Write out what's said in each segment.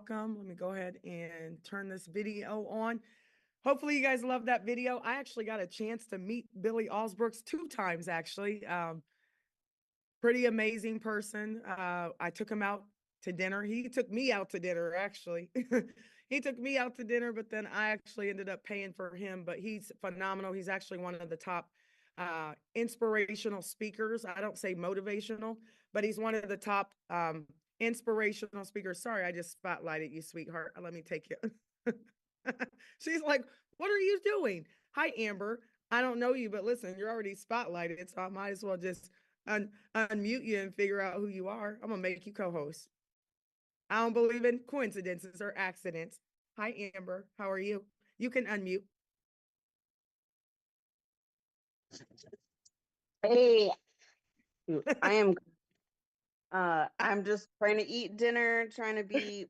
welcome. Let me go ahead and turn this video on. Hopefully you guys love that video. I actually got a chance to meet Billy Alsbrooks 2 times actually. Pretty amazing person. I took him out to dinner. He took me out to dinner actually. He took me out to dinner, but then I actually ended up paying for him, but he's phenomenal. He's actually one of the top inspirational speakers. I don't say motivational, but he's one of the top inspirational speakers. Sorry, I just spotlighted you, sweetheart. Let me take you. She's like, what are you doing? Hi, Amber. I don't know you, but listen, you're already spotlighted, so I might as well just unmute you and figure out who you are. I'm gonna make you co-host. I don't believe in coincidences or accidents. Hi, Amber. How are you? You can unmute. Hey, I am I'm just trying to eat dinner, trying to be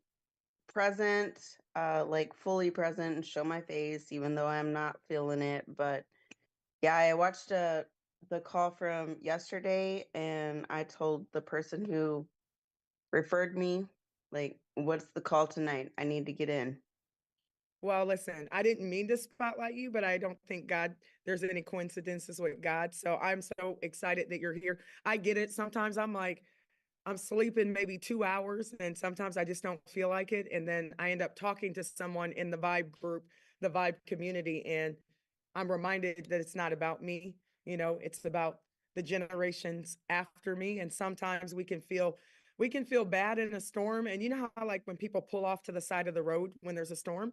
present, like fully present and show my face, even though I'm not feeling it. But yeah, I watched the call from yesterday and I told the person who referred me, like, what's the call tonight? I need to get in. Well, listen, I didn't mean to spotlight you, but I don't think there's any coincidences with God. So I'm so excited that you're here. I get it. Sometimes I'm like, I'm sleeping maybe 2 hours, and sometimes I just don't feel like it. And then I end up talking to someone in the Vibe group, the Vibe community, and I'm reminded that it's not about me. It's about the generations after me. And sometimes we can feel bad in a storm. And you know how like when people pull off to the side of the road when there's a storm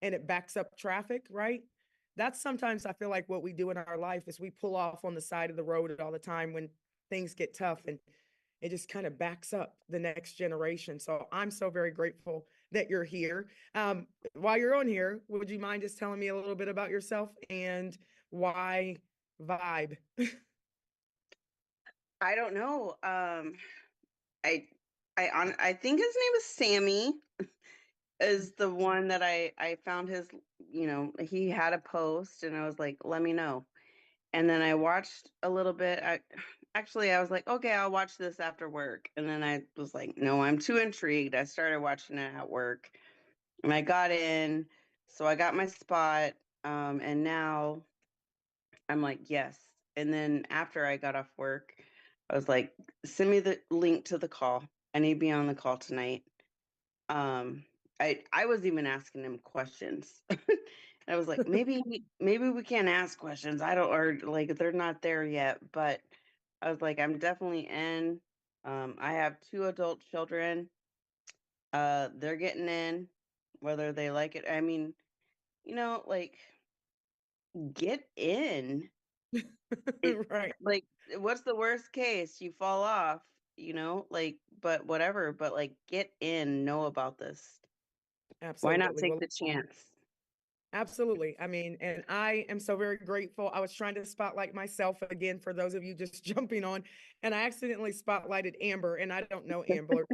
and it backs up traffic, right? That's sometimes I feel like what we do in our life is we pull off on the side of the road all the time when things get tough, and it just kind of backs up the next generation. So I'm so very grateful that you're here. While you're on here, would you mind just telling me a little bit about yourself and why Vibe? I don't know. I I think his name is Sammy. Is the one that I found his, he had a post and I was like, let me know. And then I watched a little bit. I was like, okay, I'll watch this after work. And then I was like, no, I'm too intrigued. I started watching it at work and I got in. So I got my spot. And now I'm like, yes. And then after I got off work, I was like, send me the link to the call. I need to be on the call tonight. Um, I was even asking him questions. I was like, maybe we can't ask questions. I don't, or like they're not there yet. But I was like, I'm definitely in. I have 2 adult children. They're getting in, whether they like it. I mean, like get in. It Right. like what's the worst case? You fall off, like but whatever, but like get in, know about this. Why not Absolutely. take Well, the chance? absolutely. I mean, and I am so very grateful. I was trying to spotlight myself again for those of you just jumping on, and I accidentally spotlighted Amber, and I don't know Amber,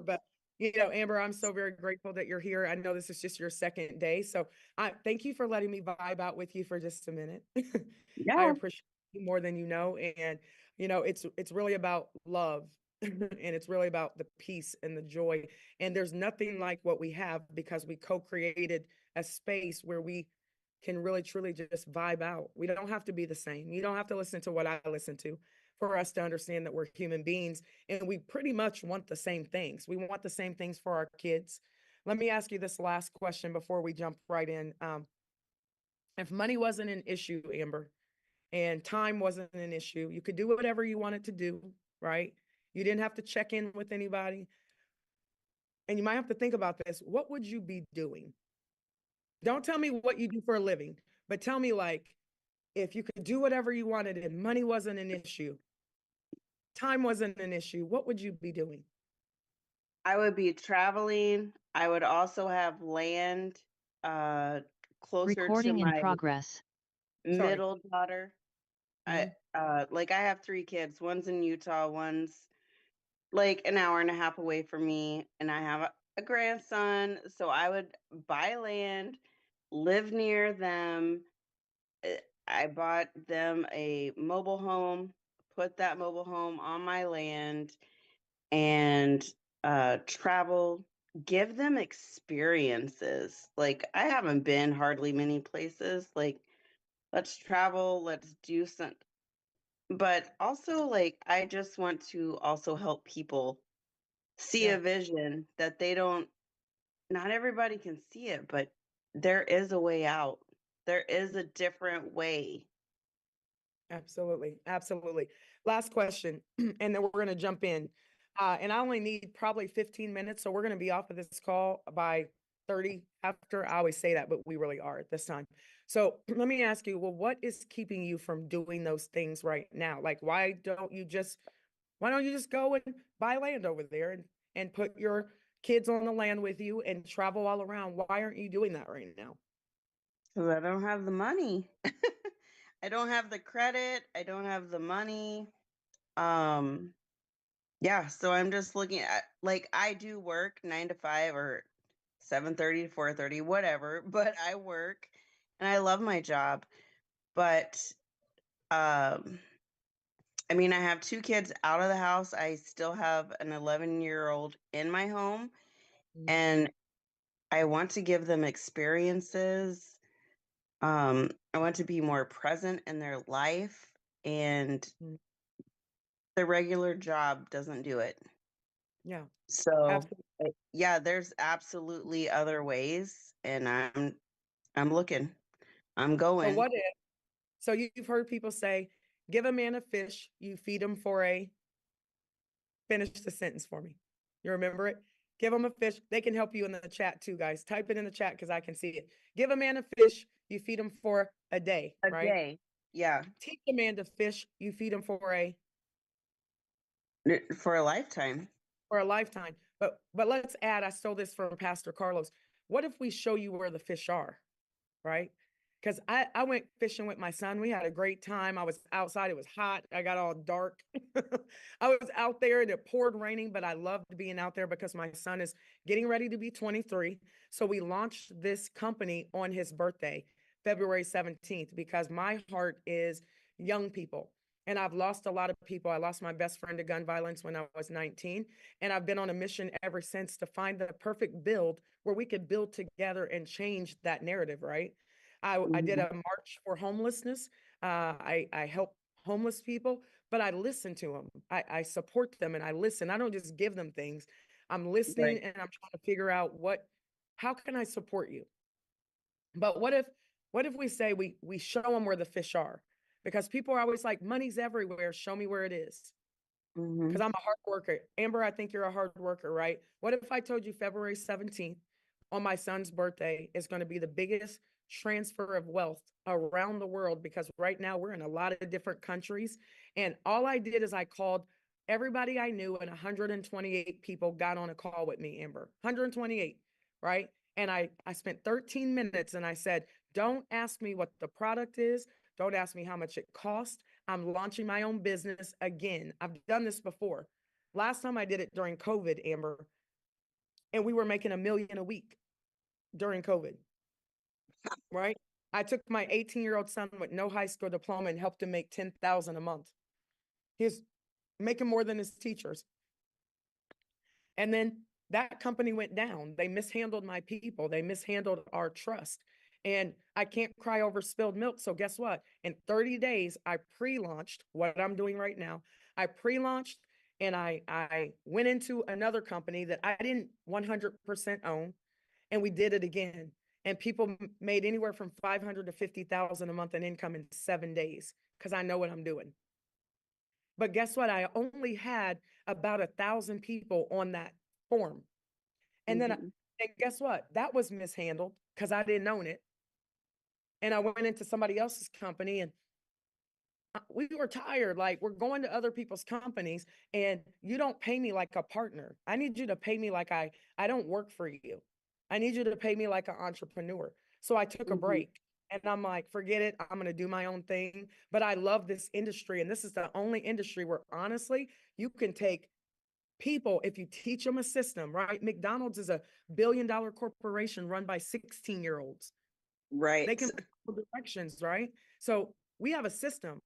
but Amber, I'm so very grateful that you're here. I know this is just your second day, so I thank you for letting me vibe out with you for just a minute. I Yeah. appreciate you more than you know, and it's really about love. And it's really about the peace and the joy. And there's nothing like what we have because we co-created a space where we can really truly just vibe out. We don't have to be the same. You don't have to listen to what I listen to for us to understand that we're human beings and we pretty much want the same things. We want the same things for our kids. Let me ask you this last question before we jump right in. If money wasn't an issue, Amber, and time wasn't an issue, you could do whatever you wanted to do, right? You didn't have to check in with anybody. And you might have to think about this. What would you be doing? Don't tell me what you do for a living, but tell me like if you could do whatever you wanted and money wasn't an issue, time wasn't an issue, what would you be doing? I would be traveling. I would also have land uh closer to Recording in my progress. Sorry. middle daughter. I Mhm. like I have 3 kids. One's in Utah, one's like an hour and a half away from me, and I have a grandson. So I would buy land, live near them. uh, I bought them a mobile home, put that mobile home on my land, and travel. give them experiences. Like, I haven't been hardly many places. Like, let's travel, let's do some, but also, like, I just want to also help people see Yeah, a vision that they don't, not everybody can see it, but there is a way out. There is a different way. absolutely. Absolutely. Last question, and then we're going to jump in. And I only need probably 15 minutes. So we're going to be off of this call by 30 after. I always say that, but we really are at this time. So let me ask you, well, what is keeping you from doing those things right now? Like, why don't you just go and buy land over there and put your kids on the land with you and travel all around? Why aren't you doing that right now? Because I don't have the money. I don't have the credit. I don't have the money. Um, yeah, so I'm just looking at, like, I do work 9 to 5 or 7:30 to 4:30, whatever, but I work and I love my job. But um I mean, I have two kids out of the house. I still have an 11-year-old in my home, Mm, and I want to give them experiences. I want to be more present in their life, and mm. the regular job doesn't do it. Yeah, So, absolutely. yeah, there's absolutely other ways, and I'm looking. I'm So going. what if, so you've heard people say, give a man a fish, you feed him for a, finish the sentence for me. You remember it? Give them a fish. They can help you in the chat too, guys. Type it in the chat because I can see it. Give a man a fish, you feed him for a day, A right? day. Yeah. Teach a man to fish, you feed him For a lifetime. for a lifetime. But let's add, I stole this from Pastor Carlos. What if we show you where the fish are, right? Because I went fishing with my son. We had a great time. I was outside. It was hot. I got all dark. I was out there and it poured raining, but I loved being out there because my son is getting ready to be 23. So we launched this company on his birthday, February 17th, because my heart is young people. And I've lost a lot of people. I lost my best friend to gun violence when I was 19. And I've been on a mission ever since to find the perfect build where we could build together and change that narrative, right? I did Mhm. a march for homelessness. I help homeless people, but I listen to them. I support them and I listen. I don't just give them things. I'm listening Right. and I'm trying to figure out how can I support you? But what if we say we show them where the fish are? Because people are always like, money's everywhere. Show me where it is. Because Mhm. I'm a hard worker. Amber, I think you're a hard worker, right? What if I told you February 17th on my son's birthday is going to be the biggest transfer of wealth around the world? Because right now we're in a lot of different countries. And all I did is I called everybody I knew, and 128 people got on a call with me, Amber. 128, right? And I spent 13 minutes and I said, don't ask me what the product is. Don't ask me how much it costs. I'm launching my own business again. I've done this before. Last time I did it during COVID, Amber, and we were making $1 million a week during COVID, right? I took my 18-year-old son with no high school diploma and helped him make 10,000 a month. He's making more than his teachers. And then that company went down. They mishandled my people. They mishandled our trust. And I can't cry over spilled milk. So guess what? In 30 days, I pre-launched what I'm doing right now. I pre-launched and I went into another company that I didn't 100% own, and we did it again. And people made anywhere from 500 to 50,000 a month in income in 7 days because I know what I'm doing. But guess what? I only had about 1,000 people on that form. And then, Mhm. and guess what? That was mishandled because I didn't own it. And I went into somebody else's company and we were tired. Like, we're going to other people's companies and you don't pay me like a partner. I need you to pay me like I don't work for you. I need you to pay me like an entrepreneur. So I took a Mhm. break and I'm like, forget it. I'm going to do my own thing. But I love this industry. And this is the only industry where honestly, you can take people if you teach them a system, right? McDonald's is a $1 billion corporation run by 16-year-olds. They Right. can follow directions, right? So we have a system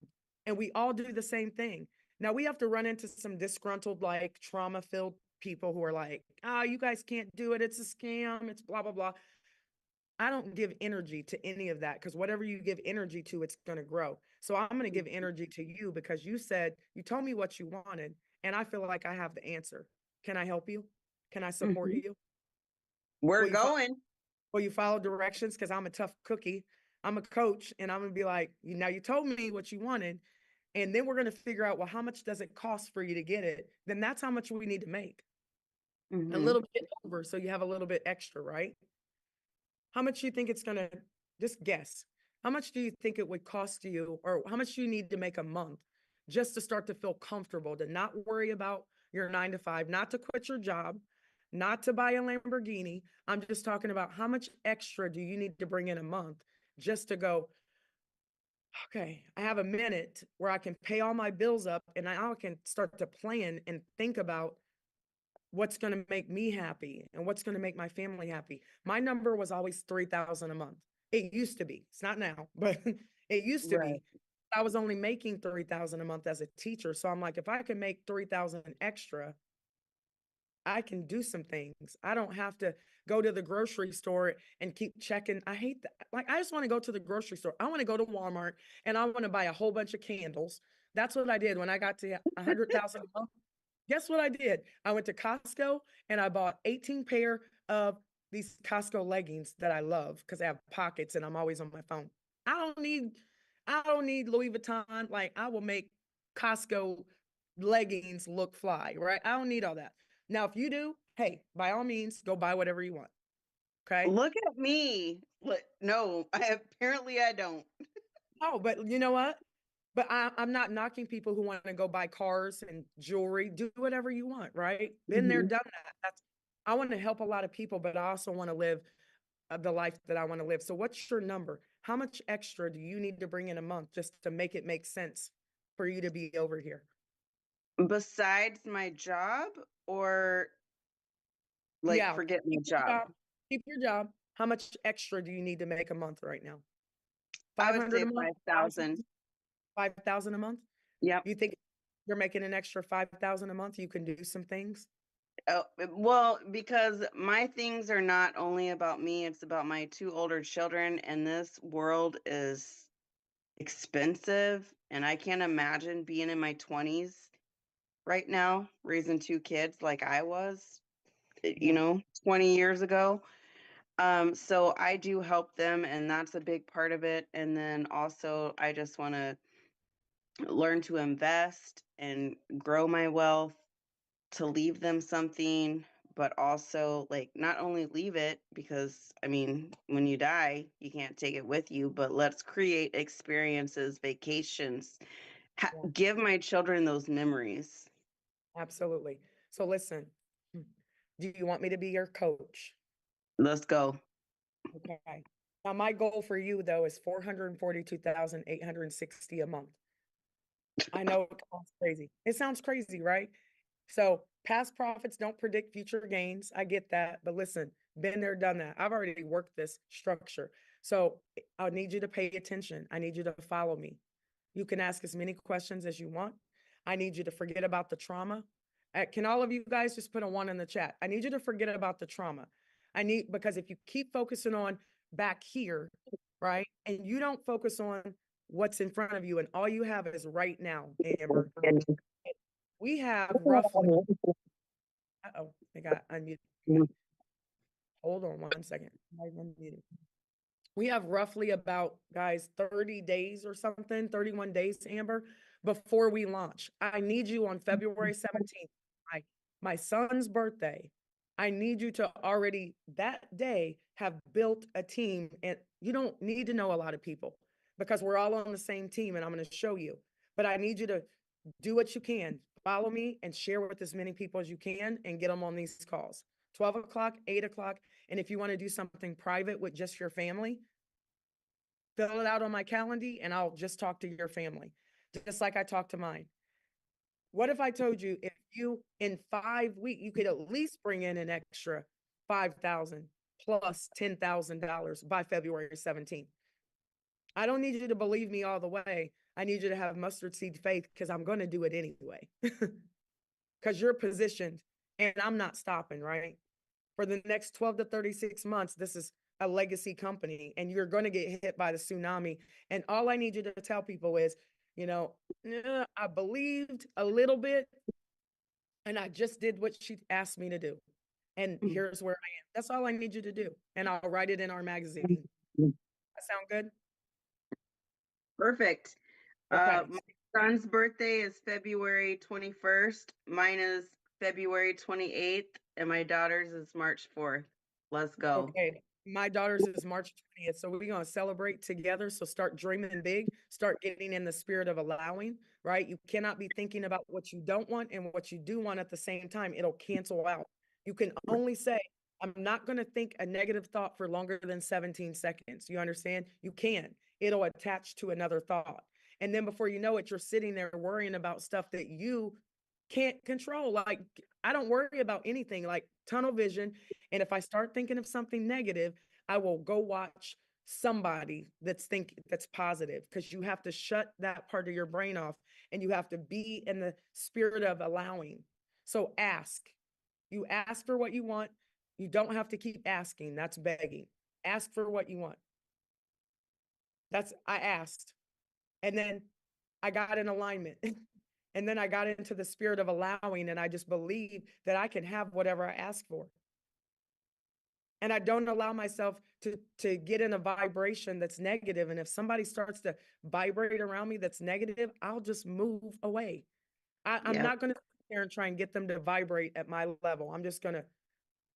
and we all do the same thing. Now we have to run into some disgruntled, like trauma filled people who are like, you guys can't do it. It's a scam. It's blah, blah, blah. I don't give energy to any of that because whatever you give energy to, it's going to grow. So I'm going to give energy to you because you told me what you wanted, and I feel like I have the answer. Can I help you? Can I support Mhm. you? We're Will you, going. will you follow directions? Because I'm a tough cookie. I'm a coach, and I'm going to be like, now you told me what you wanted. And then we're going to figure out, well, how much does it cost for you to get it? Then that's how much we need to make. A Hmm. little bit over. So you have a little bit extra, right? How much do you think it's going to, just guess? How much do you think it would cost you, or how much do you need to make a month just to start to feel comfortable, to not worry about your 9 to 5, not to quit your job, not to buy a Lamborghini? I'm just talking about how much extra do you need to bring in a month just to go, okay, I have a minute where I can pay all my bills up and I can start to plan and think about what's going to make me happy and what's going to make my family happy. My number was always 3,000 a month. It used to be. It's not now, but it used to Right. be. I was only making 3,000 a month as a teacher. So I'm like, if I can make 3,000 extra, I can do some things. I don't have to go to the grocery store and keep checking. I hate that. Like, I just want to go to the grocery store. I want to go to Walmart and I want to buy a whole bunch of candles. That's what I did when I got to 100,000 a month. Guess what I did? I went to Costco and I bought 18 pair of these Costco leggings that I love because they have pockets and I'm always on my phone. I don't need I don't need Louis Vuitton. Like, I will make Costco leggings look fly, right? I don't need all that. Now, if you do, hey, by all means, go buy whatever you want. Okay. Look at me. Look, no, apparently I don't. Oh, but you know what? But I'm not knocking people who want to go buy cars and jewelry. Do whatever you want, right? Been there, Mhm. done that. I want to help a lot of people, but I also want to live the life that I want to live. So, what's your number? How much extra do you need to bring in a month just to make it make sense for you to be over here? Besides my job, or like Yeah, forget my keep your job. job. Keep your job. How much extra do you need to make a month right now? I would 500 say a month? 1,000? 5,000. 5,000 a month? Yep. You think you're making an extra 5,000 a month? You can do some things? Oh, well, because my things are not only about me, it's about my two older children, and this world is expensive. And I can't imagine being in my 20s right now, raising two kids like I was, Yeah. 20 years ago. So I do help them, and that's a big part of it. And then also, I just want to learn to invest and grow my wealth to leave them something, but also like not only leave it because I mean, when you die, you can't take it with you, but let's create experiences, vacations, Yeah. give my children those memories. Absolutely. So listen, do you want me to be your coach? Let's go. Okay. Now my goal for you though is 442,860 a month. I know it sounds crazy. It sounds crazy, right? So past profits don't predict future gains. I get that. But listen, been there, done that. I've already worked this structure. So I need you to pay attention. I need you to follow me. You can ask as many questions as you want. I need you to forget about the trauma. Can all of you guys just put a 1 in the chat? I need you to forget about the trauma. Because if you keep focusing on back here, right, and you don't focus on what's in front of you, and all you have is right now, Amber, we have roughly, oh, I got unmuted. Hold on 1 second. I'm unmuted. We have roughly about, guys, 30 days or something, 31 days, Amber, before we launch. I need you on February 17th, my son's birthday. I need you to already that day have built a team. And you don't need to know a lot of people because we're all on the same team and I'm going to show you. But I need you to do what you can. Follow me and share with as many people as you can and get them on these calls. 12 o'clock, 8 o'clock. And if you want to do something private with just your family, fill it out on my calendar and I'll just talk to your family, just like I talk to mine. What if I told you if you in 5 weeks, you could at least bring in an extra 5,000 plus $10,000 by February 17th? I don't need you to believe me all the way. I need you to have mustard seed faith because I'm going to do it anyway. Because you're positioned and I'm not stopping, right? For the next 12 to 36 months, this is a legacy company and you're going to get hit by the tsunami. And all I need you to tell people is, I believed a little bit and I just did what she asked me to do. And here's where I am. That's all I need you to do. And I'll write it in our magazine. That sound good? Perfect. Okay. My son's birthday is February 21st. Mine is February 28th, and my daughter's is March 4th. Let's go. Okay. My daughter's is March 20th. So we're going to celebrate together. So start dreaming big, start getting in the spirit of allowing, right? You cannot be thinking about what you don't want and what you do want at the same time. It'll cancel out. You can only say, I'm not going to think a negative thought for longer than 17 seconds. You understand? You can. It'll attach to another thought. And then before you know it, you're sitting there worrying about stuff that you can't control. Like, I don't worry about anything, like tunnel vision. And if I start thinking of something negative, I will go watch somebody that's positive, because you have to shut that part of your brain off and you have to be in the spirit of allowing. So ask. You ask for what you want. You don't have to keep asking. That's begging. Ask for what you want. I asked. And then I got in alignment. And then I got into the spirit of allowing, and I just believe that I can have whatever I ask for. And I don't allow myself to get in a vibration that's negative. And if somebody starts to vibrate around me that's negative, I'll just move away. I'm not going to sit there and try and get them to vibrate at my level. I'm just going to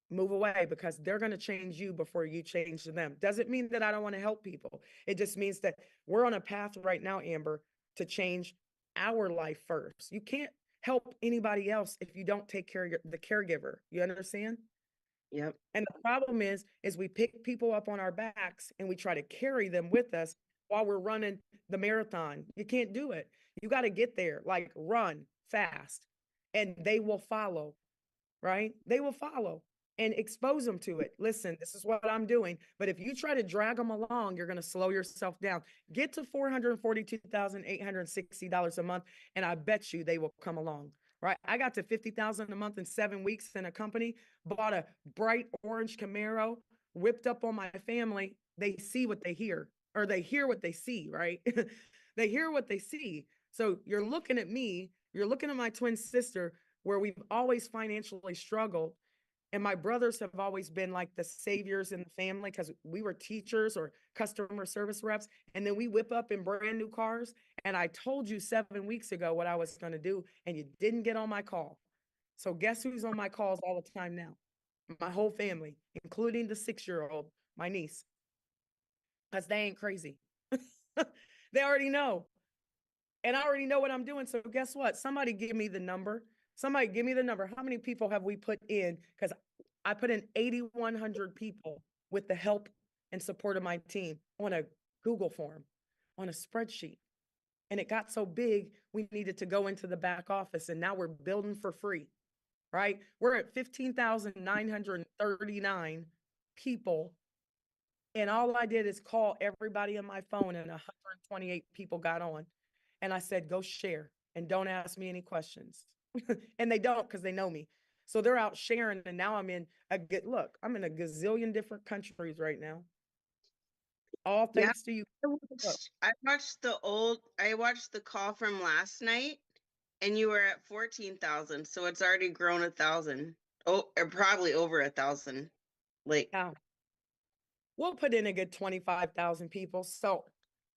move away, because they're going to change you before you change them. Doesn't mean that I don't want to help people. It just means that we're on a path right now, Amber, to change our life first. You can't help anybody else if you don't take care of the caregiver. You understand? Yep. And the problem is we pick people up on our backs and we try to carry them with us while we're running the marathon. You can't do it. You got to get there, like run fast, and they will follow, right? They will follow, and expose them to it. Listen, this is what I'm doing. But if you try to drag them along, you're going to slow yourself down. Get to $442,860 a month, and I bet you they will come along. Right. I got to 50,000 a month in 7 weeks in a company, bought a bright orange Camaro, whipped up on my family. They see what they hear, or they hear what they see, right? They hear what they see. So you're looking at me, you're looking at my twin sister, where we've always financially struggled. And my brothers have always been like the saviors in the family, because we were teachers or customer service reps. And then we whip up in brand new cars. And I told you 7 weeks ago what I was going to do, and you didn't get on my call. So guess who's on my calls all the time now? My whole family, including the 6-year-old, my niece, because they ain't crazy. They already know. And I already know what I'm doing. So guess what? Somebody give me the number. Somebody give me the number. How many people have we put in? Because I put in 8,100 people with the help and support of my team on a Google form, on a spreadsheet. And it got so big, we needed to go into the back office, and now we're building for free, right? We're at 15,939 people. And all I did is call everybody on my phone, and 128 people got on. And I said, go share and don't ask me any questions. And they don't, because they know me. So they're out sharing. And now I'm in I'm in a gazillion different countries right now. All thanks to you. I watched the call from last night, and you were at 14,000. So it's already grown 1,000. Oh, or probably over 1,000. Like, Yeah. We'll put in a good 25,000 people. So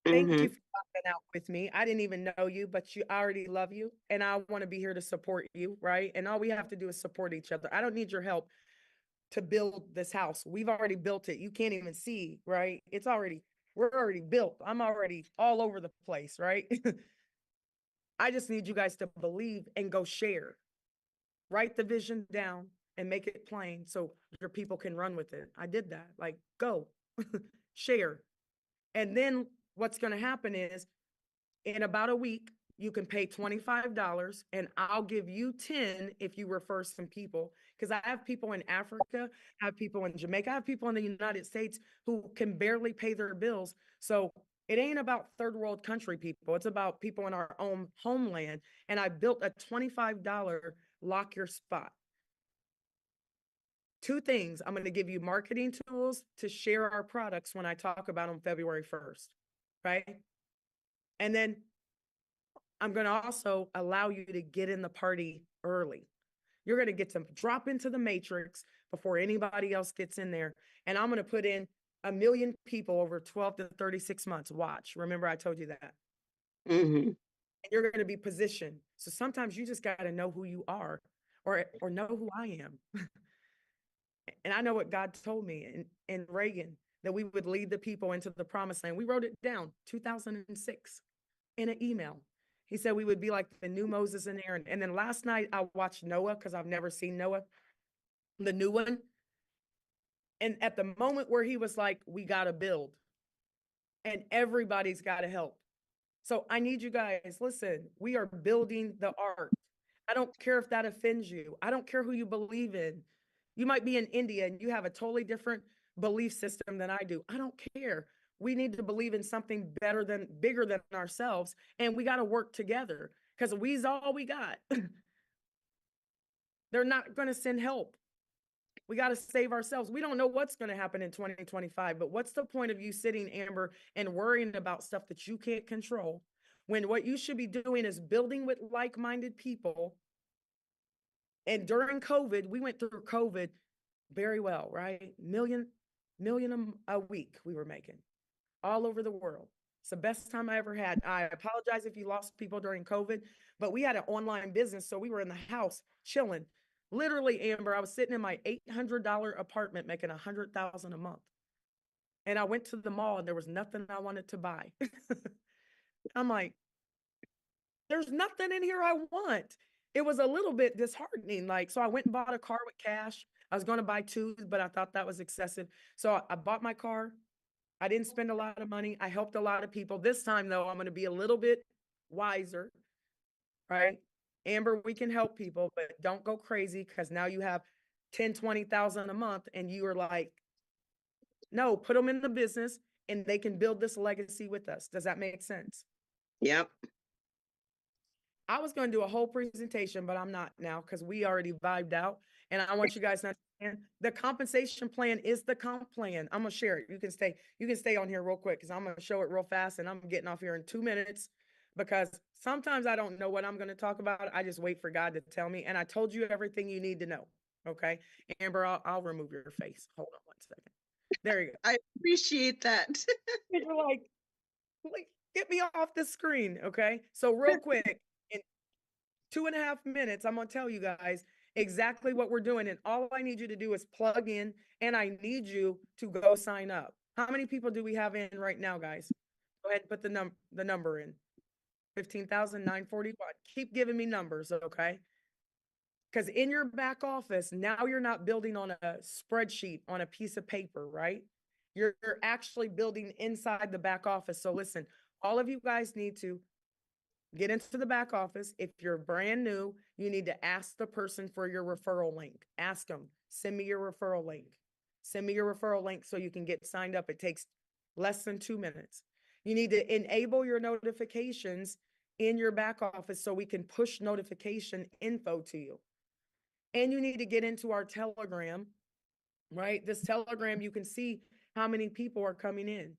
thank you for popping out with me. I didn't even know you, but I already love you, and I want to be here to support you, right? And all we have to do is support each other. I don't need your help to build this house. We've already built it. You can't even see, right? We're already built. I'm already all over the place, right? I just need you guys to believe and go share. Write the vision down and make it plain so your people can run with it. I did that. Like, go share. And then what's going to happen is, in about a week, you can pay $25 and I'll give you 10 if you refer some people. Because I have people in Africa, I have people in Jamaica, I have people in the United States who can barely pay their bills. So it ain't about third world country people. It's about people in our own homeland. And I built a $25 lock your spot. Two things. I'm going to give you marketing tools to share our products when I talk about them February 1st, right? And then I'm going to also allow you to get in the party early. You're going to get to drop into the matrix before anybody else gets in there. And I'm going to put in 1 million people over 12 to 36 months. Watch. Remember, I told you that. Mm-hmm. And you're going to be positioned. So sometimes you just got to know who you are or know who I am. And I know what God told me in Reagan, that we would lead the people into the promised land. We wrote it down 2006 in an email. He said we would be like the new Moses and Aaron. And then last night I watched Noah because I've never seen Noah, the new one. And at the moment where he was like, we got to build and everybody's got to help. So I need you guys, listen, we are building the ark. I don't care if that offends you. I don't care who you believe in. You might be in India and you have a totally different belief system than I do. I don't care. We need to believe in something better than bigger than ourselves. And we got to work together because we's all we got. They're not going to send help. We got to save ourselves. We don't know what's going to happen in 2025, but what's the point of you sitting, Amber, and worrying about stuff that you can't control when what you should be doing is building with like-minded people? And during COVID, we went through COVID very well, right? Million a week we were making all over the world. It's the best time I ever had. I apologize if you lost people during COVID, but we had an online business. So we were in the house chilling. Literally, Amber, I was sitting in my $800 apartment making $100,000 a month. And I went to the mall and there was nothing I wanted to buy. I'm like, there's nothing in here I want. It was a little bit disheartening. Like, so I went and bought a car with cash. I was going to buy two, but I thought that was excessive. So I bought my car. I didn't spend a lot of money. I helped a lot of people. This time, though, I'm going to be a little bit wiser, right? Amber, we can help people, but don't go crazy because now you have 10, 20,000 a month and you are like, no, put them in the business and they can build this legacy with us. Does that make sense? Yep. I was going to do a whole presentation, but I'm not now because we already vibed out. And I want you guys to understand the compensation plan is the comp plan. I'm gonna share it. You can stay on here real quick because I'm gonna show it real fast and I'm getting off here in 2 minutes because sometimes I don't know what I'm gonna talk about. I just wait for God to tell me. And I told you everything you need to know. Okay. Amber, I'll remove your face. Hold on 1 second. There you go. I appreciate that. You're like, get me off the screen. Okay. So real quick, in 2.5 minutes, I'm going to tell you guys exactly what we're doing. And all I need you to do is plug in and I need you to go sign up. How many people do we have in right now, guys? Go ahead and put the number in. 15,941. Keep giving me numbers, okay? Because in your back office, now you're not building on a spreadsheet on a piece of paper, right? You're actually building inside the back office. So listen, all of you guys need to get into the back office. If you're brand new, you need to ask the person for your referral link. Ask them, send me your referral link. Send me your referral link so you can get signed up. It takes less than 2 minutes. You need to enable your notifications in your back office so we can push notification info to you. And you need to get into our Telegram, right? This Telegram, you can see how many people are coming in.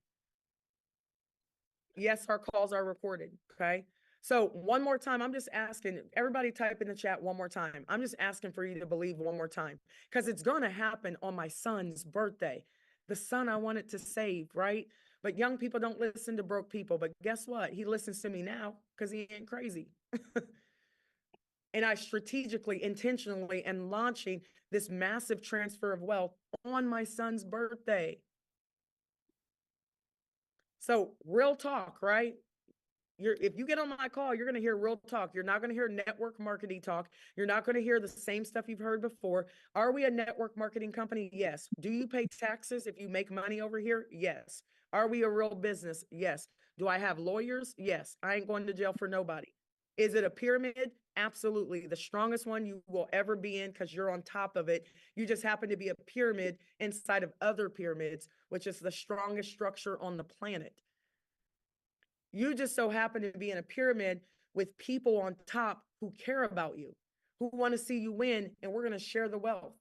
Yes, our calls are recorded, okay? So one more time, I'm just asking, everybody type in the chat one more time. I'm just asking for you to believe one more time because it's going to happen on my son's birthday. The son I wanted to save, right? But young people don't listen to broke people. But guess what? He listens to me now because he ain't crazy. And I strategically, intentionally am launching this massive transfer of wealth on my son's birthday. So real talk, right? If you get on my call, you're going to hear real talk. You're not going to hear network marketing talk. You're not going to hear the same stuff you've heard before. Are we a network marketing company? Yes. Do you pay taxes if you make money over here? Yes. Are we a real business? Yes. Do I have lawyers? Yes. I ain't going to jail for nobody. Is it a pyramid? Absolutely. The strongest one you will ever be in because you're on top of it. You just happen to be a pyramid inside of other pyramids, which is the strongest structure on the planet. You just so happen to be in a pyramid with people on top who care about you, who want to see you win, and we're going to share the wealth.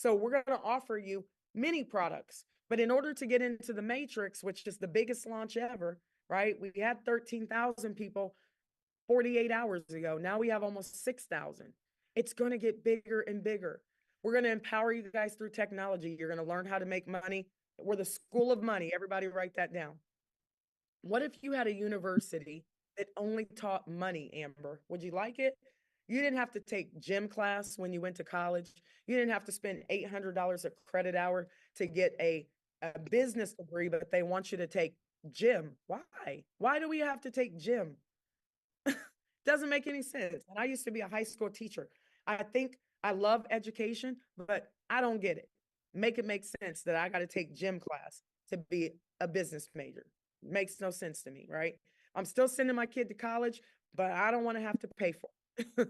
So we're going to offer you many products. But in order to get into the Matrix, which is the biggest launch ever, right? We had 13,000 people 48 hours ago. Now we have almost 6,000. It's going to get bigger and bigger. We're going to empower you guys through technology. You're going to learn how to make money. We're the school of money. Everybody write that down. What if you had a university that only taught money, Amber? Would you like it? You didn't have to take gym class when you went to college. You didn't have to spend $800 a credit hour to get a business degree, but they want you to take gym. Why? Why do we have to take gym? Doesn't make any sense. And I used to be a high school teacher. I think I love education, but I don't get it. Make it make sense that I got to take gym class to be a business major. Makes no sense to me, right? I'm still sending my kid to college, but I don't want to have to pay for it.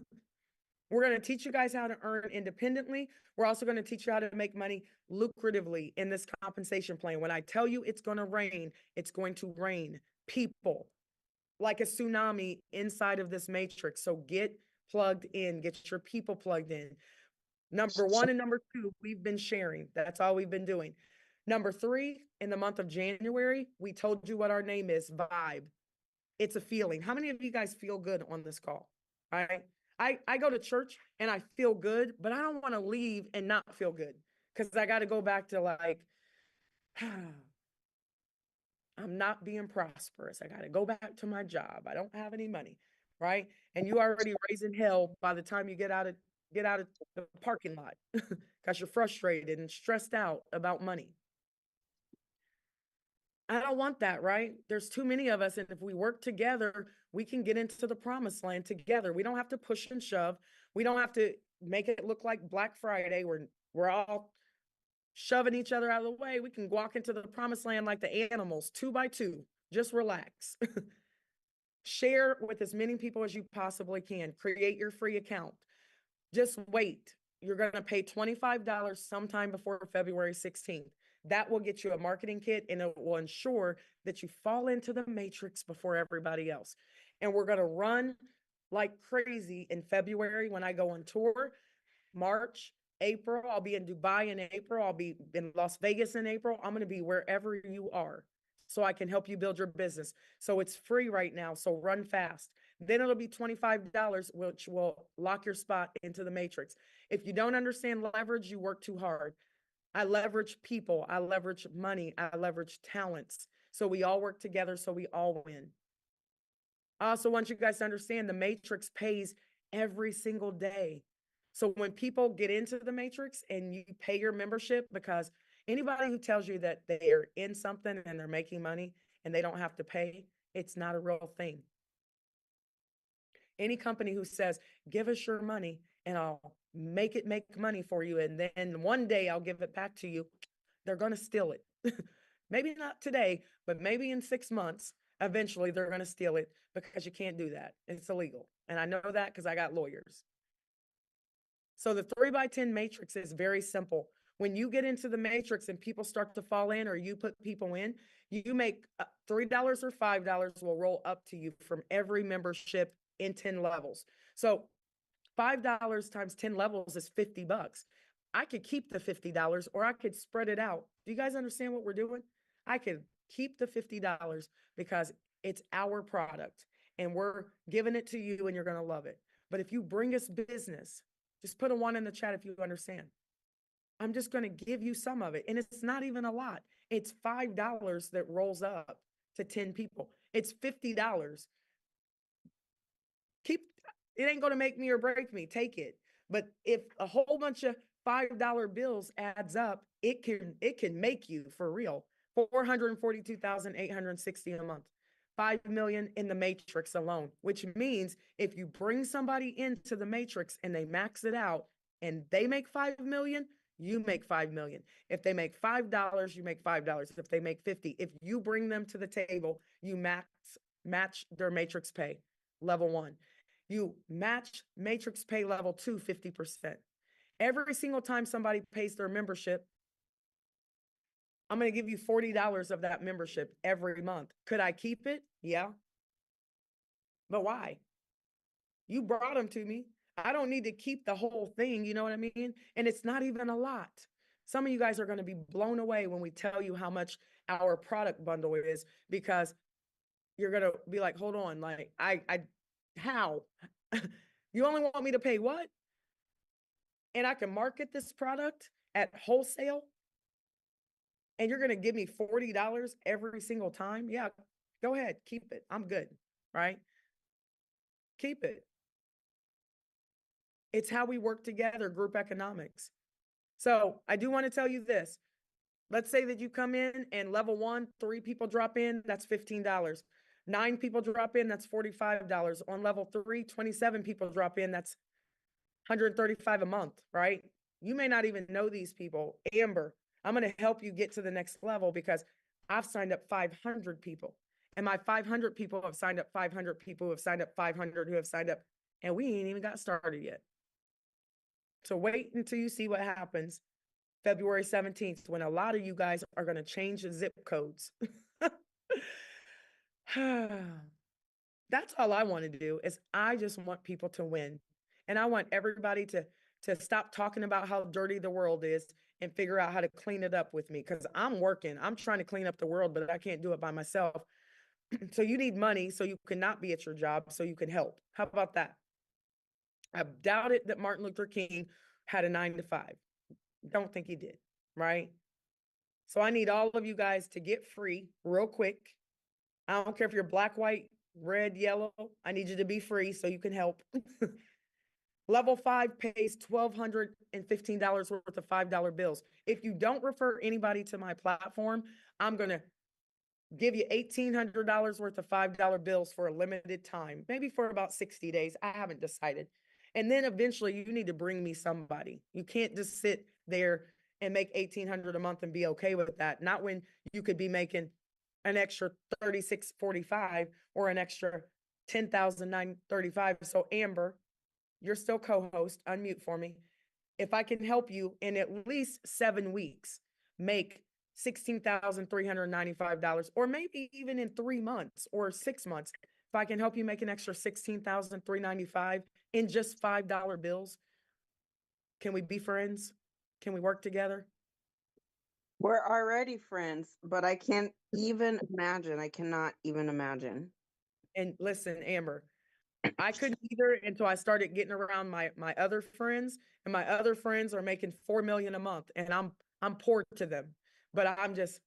We're going to teach you guys how to earn independently. We're also going to teach you how to make money lucratively in this compensation plan. When I tell you it's going to rain, it's going to rain people like a tsunami inside of this matrix. So get plugged in, get your people plugged in. Number one and number two, we've been sharing. That's all we've been doing. Number three, in the month of January, we told you what our name is, Vibe. It's a feeling. How many of you guys feel good on this call? All right. I go to church and I feel good, but I don't want to leave and not feel good because I got to go back to like, I'm not being prosperous. I got to go back to my job. I don't have any money, right? And you already raising hell by the time you get out of the parking lot because you're frustrated and stressed out about money. I don't want that, right? There's too many of us. And if we work together, we can get into the promised land together. We don't have to push and shove. We don't have to make it look like Black Friday where we're all shoving each other out of the way. We can walk into the promised land like the animals, 2 by 2. Just relax. Share with as many people as you possibly can. Create your free account. Just wait. You're going to pay $25 sometime before February 16th. That will get you a marketing kit and it will ensure that you fall into the matrix before everybody else. And we're going to run like crazy in February when I go on tour. March, April, I'll be in Dubai in April. I'll be in Las Vegas in April. I'm going to be wherever you are so I can help you build your business. So it's free right now. So run fast. Then it'll be $25, which will lock your spot into the matrix. If you don't understand leverage, you work too hard. I leverage people. I leverage money. I leverage talents. So we all work together. So we all win. I also want you guys to understand the matrix pays every single day. So when people get into the matrix and you pay your membership, because anybody who tells you that they're in something and they're making money and they don't have to pay, it's not a real thing. Any company who says, give us your money and I'll make it make money for you, and then one day I'll give it back to you, they're going to steal it. Maybe not today, but maybe in 6 months, eventually they're going to steal it because you can't do that. It's illegal. And I know that because I got lawyers. So the 3 by 10 matrix is very simple. When you get into the matrix and people start to fall in or you put people in, you make $3 or $5 will roll up to you from every membership in 10 levels. So $5 times 10 levels is $50. I could keep the $50 or I could spread it out. Do you guys understand what we're doing? I could keep the $50 because it's our product and we're giving it to you and you're going to love it. But if you bring us business, just put a 1 in the chat if you understand. I'm just going to give you some of it. And it's not even a lot. It's $5 that rolls up to 10 people. It's $50. It ain't going to make me or break me. Take it. But if a whole bunch of $5 bills adds up, it can make you for real 442,860 a month. 5 million in the matrix alone, which means if you bring somebody into the matrix and they max it out and they make 5 million, you make 5 million. If they make $5, you make $5. If they make 50, if you bring them to the table, you match their matrix pay level 1. You match matrix pay level 2 50%. Every single time somebody pays their membership, I'm going to give you $40 of that membership every month. Could I keep it? Yeah. But why? You brought them to me. I don't need to keep the whole thing, you know what I mean? And it's not even a lot. Some of you guys are going to be blown away when we tell you how much our product bundle is, because you're going to be like, hold on, like, how? You only want me to pay what? And I can market this product at wholesale and you're going to give me $40 every single time? Yeah, go ahead, keep it. I'm good, right? Keep it. It's how we work together, group economics. So I do want to tell you this. Let's say that you come in and level 1, 3 people drop in, that's $15. 9 people drop in, that's $45. On level 3, 27 people drop in, that's $135 a month, right? You may not even know these people. Amber, I'm going to help you get to the next level because I've signed up 500 people. And my 500 people have signed up 500 people who have signed up 500 who have signed up. And we ain't even got started yet. So wait until you see what happens February 17th, when a lot of you guys are going to change the zip codes. That's all I want to do. Is I just want people to win. And I want everybody to stop talking about how dirty the world is and figure out how to clean it up with me, because I'm working. I'm trying to clean up the world, but I can't do it by myself. So you need money so you cannot be at your job, so you can help. How about that? I doubt it that Martin Luther King had a 9 to 5. Don't think he did, right? So I need all of you guys to get free real quick. I don't care if you're black, white, red, yellow. I need you to be free so you can help. Level 5 pays $1,215 worth of $5 bills. If you don't refer anybody to my platform, I'm going to give you $1,800 worth of $5 bills for a limited time, maybe for about 60 days. I haven't decided. And then eventually you need to bring me somebody. You can't just sit there and make $1,800 a month and be okay with that. Not when you could be making an extra $3,645 or an extra $10,935. So Amber, you're still co-host. Unmute for me. If I can help you in at least 7 weeks, make $16,395, or maybe even in 3 months or 6 months, if I can help you make an extra $16,395 in just $5 bills, can we be friends? Can we work together? We're already friends, but I can't even imagine. I cannot even imagine. And listen, Amber, I couldn't either until I started getting around my other friends, and my other friends are making 4 million a month, and I'm poor to them, but I'm just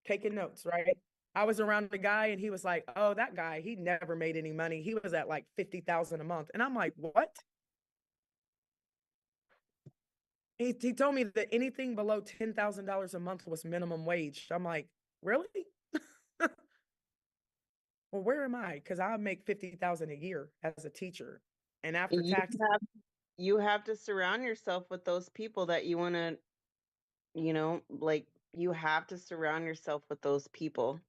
taking notes, right? I was around a guy and he was like, "Oh, that guy, he never made any money. He was at like 50,000 a month." And I'm like, "What?" He told me that anything below $10,000 a month was minimum wage. I'm like, "Really?" Well, where am I? Because I make 50,000 a year as a teacher, and after You tax, have you have to surround yourself with those people that you want to, like you have to surround yourself with those people.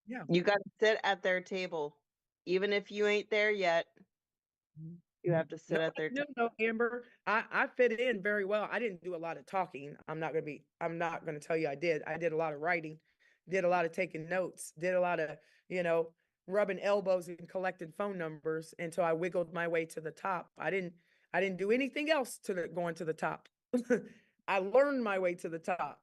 yeah. You got to sit at their table. Even if you ain't there yet, you have to No, sit at their no, table. no, Amber. I fit in very well. I didn't do a lot of talking. I'm not gonna tell you I did. I did a lot of writing, did a lot of taking notes, did a lot of, you know, rubbing elbows and collecting phone numbers until I wiggled my way to the top. I didn't do anything else going to the top. I learned my way to the top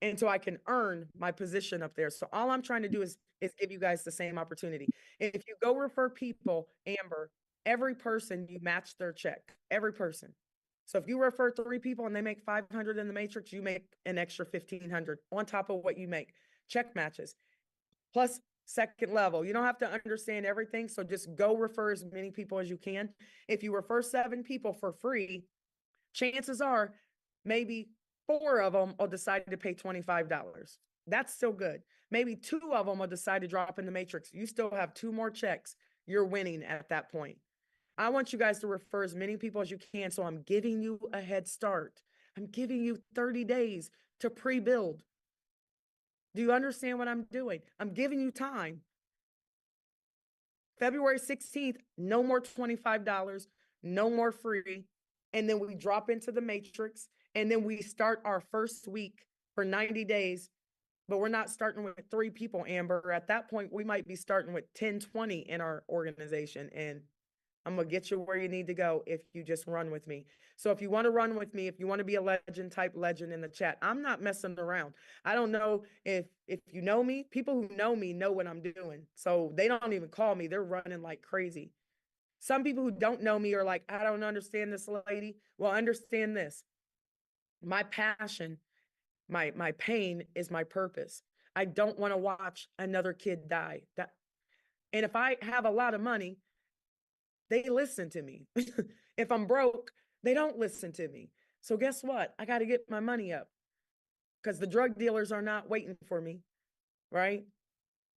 until I can earn my position up there. So all I'm trying to do is give you guys the same opportunity. If you go refer people, Amber, every person you match their check, every person. So if you refer 3 people and they make 500 in the matrix, you make an extra 1,500 on top of what you make. Check matches plus second level. You don't have to understand everything. So just go refer as many people as you can. If you refer 7 people for free, chances are maybe 4 of them will decide to pay $25. That's still good. Maybe 2 of them will decide to drop in the matrix. You still have 2 more checks. You're winning at that point. I want you guys to refer as many people as you can. So I'm giving you a head start. I'm giving you 30 days to pre-build. Do you understand what I'm doing? I'm giving you time. February 16th, no more $25, no more free. And then we drop into the matrix, and then we start our first week for 90 days. But we're not starting with 3 people, Amber. At that point, we might be starting with 10, 20 in our organization. And I'm gonna get you where you need to go if you just run with me. So if you want to run with me, if you want to be a legend, type legend in the chat. I'm not messing around. I don't know if you know me. People who know me know what I'm doing. So they don't even call me. They're running like crazy. Some people who don't know me are like, I don't understand this lady. Well, understand this. My passion, my pain is my purpose. I don't want to watch another kid die. And if I have a lot of money, they listen to me. If I'm broke, they don't listen to me. So guess what? I got to get my money up because the drug dealers are not waiting for me, right?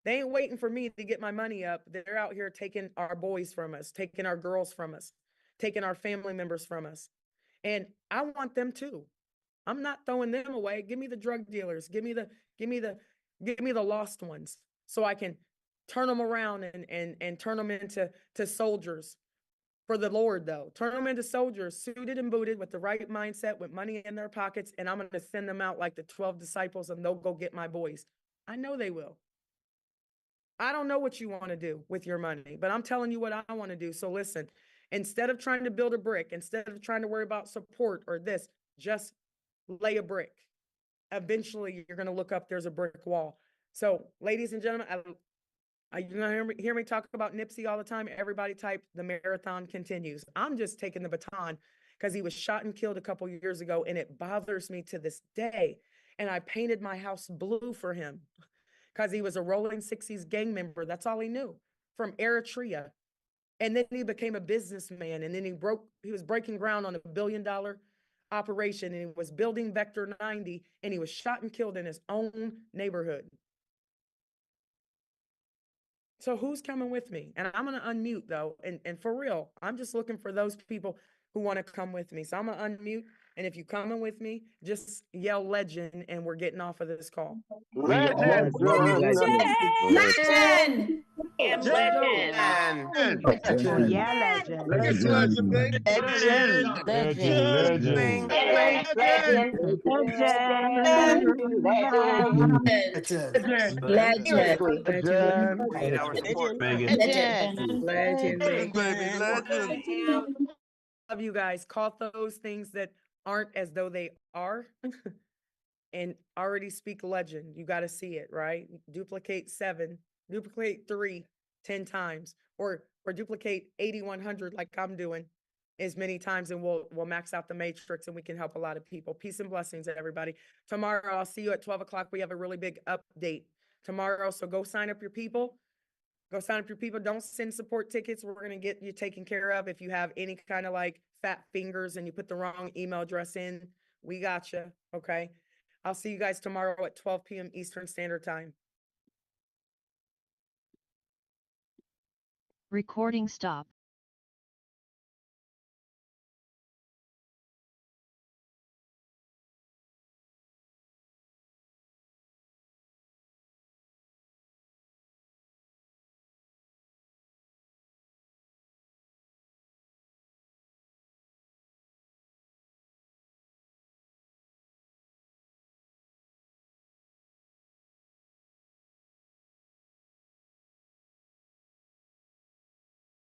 They ain't waiting for me to get my money up. They're out here taking our boys from us, taking our girls from us, taking our family members from us. And I want them too. I'm not throwing them away. Give me the drug dealers. Give me the lost ones so I can turn them around and turn them into soldiers for the Lord, though. Turn them into soldiers, suited and booted with the right mindset, with money in their pockets, and I'm going to send them out like the 12 disciples, and they'll go get my boys. I know they will. I don't know what you want to do with your money, but I'm telling you what I want to do. So listen, instead of trying to build a brick, instead of trying to worry about support or this, just lay a brick. Eventually, you're going to look up, there's a brick wall. So, ladies and gentlemen, you're going to hear me talk about Nipsey all the time. Everybody type, the marathon continues. I'm just taking the baton because he was shot and killed a couple years ago, and it bothers me to this day. And I painted my house blue for him because he was a Rolling 60s gang member. That's all he knew, from Eritrea. And then he became a businessman, and then he was breaking ground on $1 billion operation, and he was building Vector 90, and he was shot and killed in his own neighborhood. So who's coming with me? And I'm going to unmute though. And for real, I'm just looking for those people who want to come with me. So I'm going to unmute. And if you coming with me, just yell legend and we're getting off of this call. Legend. Legend. Legend. Yeah, legend. Need our support, Megan. Legend. Baby, legend. Love you guys. Call those things that aren't as though they are. And already speak legend. You got to see it, right? Duplicate 7, duplicate 3, 10 times, or duplicate 8,100 like I'm doing as many times, and we'll max out the matrix, and we can help a lot of people. Peace and blessings, everybody. Tomorrow, I'll see you at 12 o'clock. We have a really big update tomorrow, so go sign up your people. Go sign up your people. Don't send support tickets. We're going to get you taken care of. If you have any kind of like fat fingers and you put the wrong email address in, we got you. Okay. I'll see you guys tomorrow at 12 p.m. Eastern Standard Time. Recording stop.